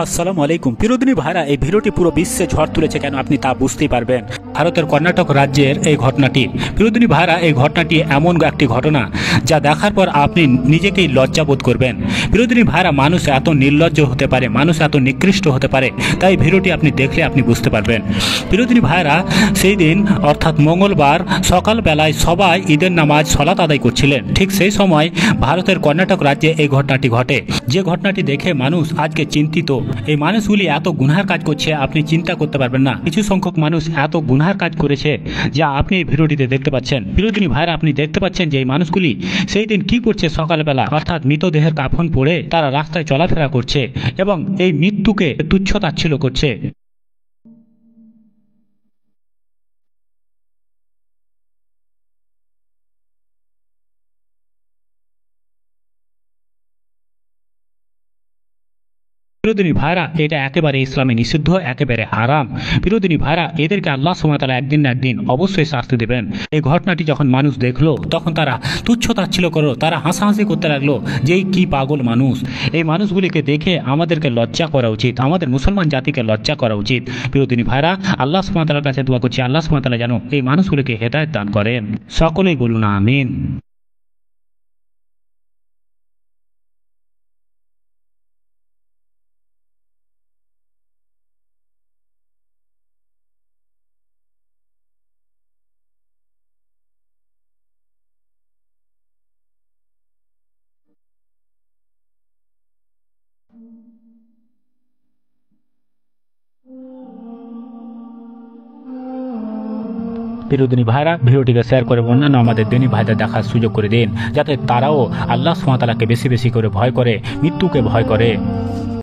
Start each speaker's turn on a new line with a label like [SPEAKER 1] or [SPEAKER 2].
[SPEAKER 1] আসসালামু আলাইকুম প্রিয়দিনী ভাইরা, এই ভিডিওটি পুরো বিশ্বে ঝড় তুলেছে কেন আপনি তা বুঝতেই পারবেন। ভারতের কর্ণাটক রাজ্যের এই ঘটনাটি, প্রিয়দিনী ভাইরা, এই ঘটনাটি এমন একটি ঘটনা যা দেখার পর আপনি নিজেকেই লজ্জাবোধ করবেন। প্রিয়দিনী ভাইরা, মানুষ এত নির্লজ্জ হতে পারে, মানুষ এত নিকৃষ্ট হতে পারে, তাই ভিডিওটি আপনি দেখলে আপনি বুঝতে পারবেন। প্রিয়দিনী ভাইরা, সেই দিন অর্থাৎ মঙ্গলবার সকালবেলায় সবাই ঈদের নামাজ সলাত আদায় করছিলেন। ঠিক সেই সময় ভারতের কর্ণাটক রাজ্যে এই ঘটনাটি ঘটে। যে ঘটনাটি দেখে মানুষ আজকে চিন্তিত। এই মানুষগুলি এত গুনহার কাজ করছে আপনি চিন্তা করতে পারবেন না। কিছু সংখ্যক মানুষ এত গুনহার কাজ করেছে যা আপনি এই ভিডিওটিতে দেখতে পাচ্ছেন। প্রিয়দিনী ভাইরা, আপনি দেখতে পাচ্ছেন যে এই মানুষগুলি সেই দিন কি করছে, সকালবেলা অর্থাৎ মৃতদেহের কাফন পরে তারা রাস্তায় চলাফেরা করছে এবং এই মৃত্যুকে তুচ্ছ তাচ্ছিল্য করছে। প্রিয়দিনী ভাইরা, এটা একেবারে ইসলামে নিষিদ্ধ, একেবারে হারাম। প্রিয়দিনী ভাইরা, এদেরকে আল্লাহ সুবহানাহু ওয়া তাআলা একদিন না একদিন অবশ্যই শাস্তি দেবেন। এই ঘটনাটি যখন মানুষ দেখলো তখন তারা তুচ্ছ তাচ্ছিল্য করলো, তারা হাসাহাসি করতে লাগলো যে এই কি পাগল মানুষ। এই মানুষগুলিকে দেখে আমাদেরকে লজ্জা করা উচিত, আমাদের মুসলমান জাতিকে লজ্জা করা উচিত। প্রিয়দিনী ভাইরা, আল্লাহ সুবহানাহু ওয়া তাআলার কাছে দোয়া করছি, আল্লাহ সুবহানাহু ওয়া তাআলা যেন এই মানুষগুলিকে হেদায়েত দান করেন। সকলেই বলুন আমিন। প্রিয়দিনী ভাইরা, ভিডিওটিকে শেয়ার করে অন্যান্য আমাদের দিনী ভাইদের দেখার সুযোগ করে দিন, যাতে তারাও আল্লাহ সুবহানাহু ওয়া তাআলাকে বেশি বেশি করে ভয় করে, মৃত্যুকে ভয় করে।